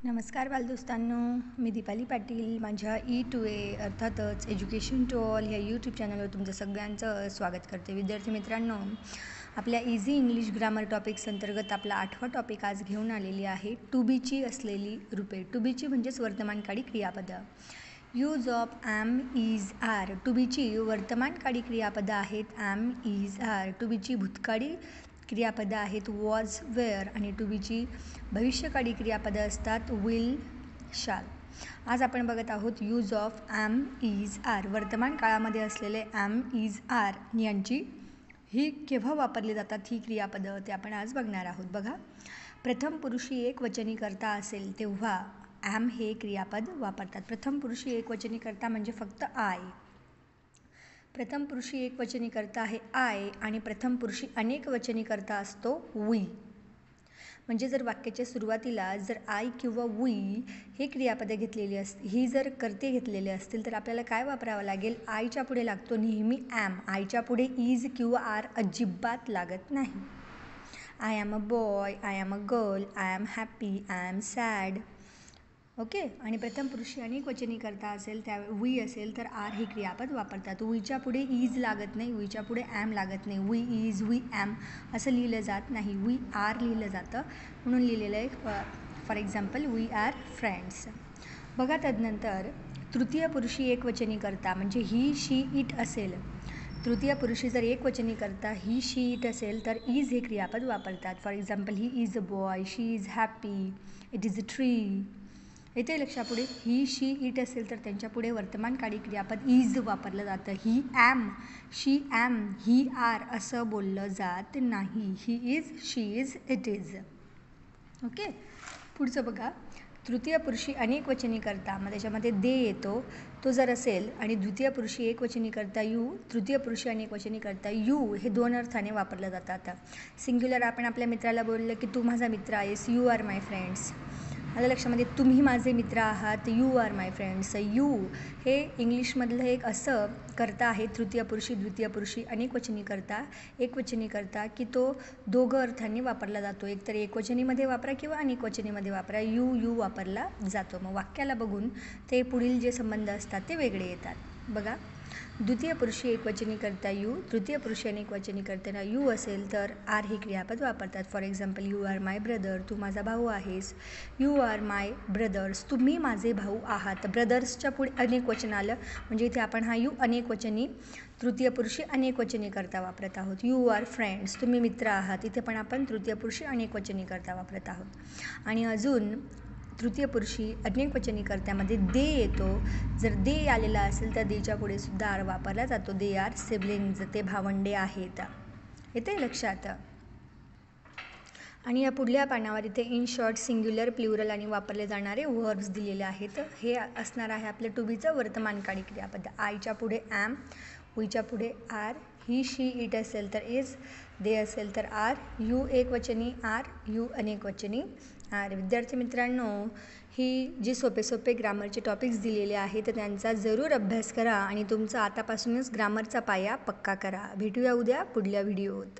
नमस्कार बालदोस्तांनो, मी दीपाली पाटील. माझ्या E2A अर्थातच एज्युकेशन टू ऑल ह्या यूट्यूब चॅनलवर तुमचं सगळ्यांचं स्वागत करते. विद्यार्थी मित्रांनो, आपल्या इझी इंग्लिश ग्रामर टॉपिक्स अंतर्गत आपला 8वा टॉपिक आज घेऊन आलेली आहे टू बीची असलेली रूपे. टू बीची म्हणजेच वर्तमानकाळी क्रियापदं. Use of am, is, are. To बीची वर्तमानकाळी क्रियापदं आहेत ॲम, इज, आर. टू बीची भूतकाळी क्रियापदं आहेत वॉज, वेअर. आणि टू बीची भविष्यकाळी क्रियापदं असतात विल, शाल. आज आपण बघत आहोत use of am, is, are. वर्तमान काळामध्ये असलेले ॲम, इज, आर ही केव्हा वापरली जातात ही क्रियापदं ते आपण आज बघणार आहोत. बघा, प्रथम पुरुषी एकवचनी करता असेल तेव्हा ॲम हे क्रियापद वापरतात. प्रथम पुरुषी एकवचनी करता म्हणजे फक्त आय. प्रथम पुरुषी एकवचनी करता आहे आय आणि प्रथम पुरुषी अनेक वचनी करता असतो वी. म्हणजे जर वाक्याच्या सुरुवातीला जर आय किंवा वी हे क्रियापदे घेतलेली ही जर कर्ते घेतलेले असतील तर आपल्याला काय वापरावं लागेल? आयच्या पुढे लागतो नेहमी ॲम. आयच्या पुढे इज किंवा आर अजिबात लागत नाही. I am a boy, I am a girl, I am happy, I am sad. Okay. आणि प्रथम पुरुषी अनेक वचनी करता असेल त्या वी असेल तर आर ही क्रियापद वापरतात. वीच्या पुढे इज लागत नाही, वीच्या पुढे ॲम लागत नाही. वी इज, वी ॲम असं लिहिलं जात नाही, वी आर लिहिलं जातं. म्हणून लिहिलेलं आहे for example we are friends. बघा, तदनंतर तृतीय पुरुषी एकवचनी करता म्हणजे ही, शी, इट असेल. तृतीय पुरुषी जर एकवचनी करता ही, शी, इट असेल तर इज हे क्रियापद वापरतात. For example he is a boy, she is happy, it is a tree. येथे लक्षापुढे ही, शी, इट असेल तर त्यांच्यापुढे वर्तमानकाळी क्रियापद इज वापरलं जातं. He am, she am, he are असं बोललं जात नाही. He is, she is, it is. Okay. पुढचं बघा, तृतीय पुरुषी अनेक वचनी करता मग त्याच्यामध्ये दे येतो. तो जर असेल आणि द्वितीय पुरुषी एकवचनी करता यू, तृतीय पुरुषी अनेक वचनी करता यू हे दोन अर्थाने वापरलं जातात. सिंग्युलर आपण आपल्या मित्राला बोललं की तू माझा मित्र आहेस, यू आर माय फ्रेंड्स. आलं लक्षामध्ये? तुम्ही माझे मित्र आहात, you are my friends. You हे इंग्लिशमधलं एक असं करता आहे तृतीय पुरुषी द्वितीय पुरुषी अनेकवचनी करता एकवचनी करता की तो दोघं अर्थांनी वापरला जातो. एकतर एकवचनीमध्ये वापरा किंवा अनेकवचनीमध्ये वापरा. यू वापरला जातो. मग वाक्याला बघून ते पुढील जे संबंध असतात ते वेगळे येतात. बघा, द्वितीय पुरुषी एकवचनी करता यू, तृतीय पुरुषी अनेकवचनी करताना यू असेल तर आर हे क्रियापद वापरतात. For example you are my brother, तू माझा भाऊ आहेस. यू आर माय ब्रदर्स, तुम्ही माझे भाऊ आहात. ब्रदर्सच्या पुढे अनेकवचन आलं म्हणजे इथे आपण हा यू अनेकवचनी तृतीय पुरुषी अनेकवचनी करता वापरत आहोत. यू आर फ्रेंड्स, तुम्ही मित्र आहात. इथे पण आपण तृतीय पुरुषी अनेकवचनी करता वापरत आहोत. आणि अजून तृतीय पुरुषी अनेकवचनी कर्त्यामध्ये दे येतो. जर दे आलेला असेल तर देच्या पुढे सुद्धा आर वापरला जातो. दे आर सिबलिंग्ज, ते भावंडे आहेत. येते लक्षात? आणि या पुढल्या पानावर इथे इन शॉर्ट, सिंग्युलर, प्लुरल आणि वापरले जाणारे वर्ब्स दिलेले आहेत. हे असणार आहे आपलं टू बीचं वर्तमानकाळी क्रियापद. आयच्या पुढे ॲम, वीच्या पुढे आर, ही, शी, इट असेल तर इज, दे असेल तर आर, यू एकवचनी आर, यू अनेकवचनी आर. विद्यार्थी मित्रांनो, ही जी सोपे ग्रामरचे टॉपिक्स दिलेले आहेत त्यांचा जरूर अभ्यास करा आणि तुमचा आतापासूनच ग्रामरचा पाया पक्का करा. भेटूया उद्या पुढल्या व्हिडिओत.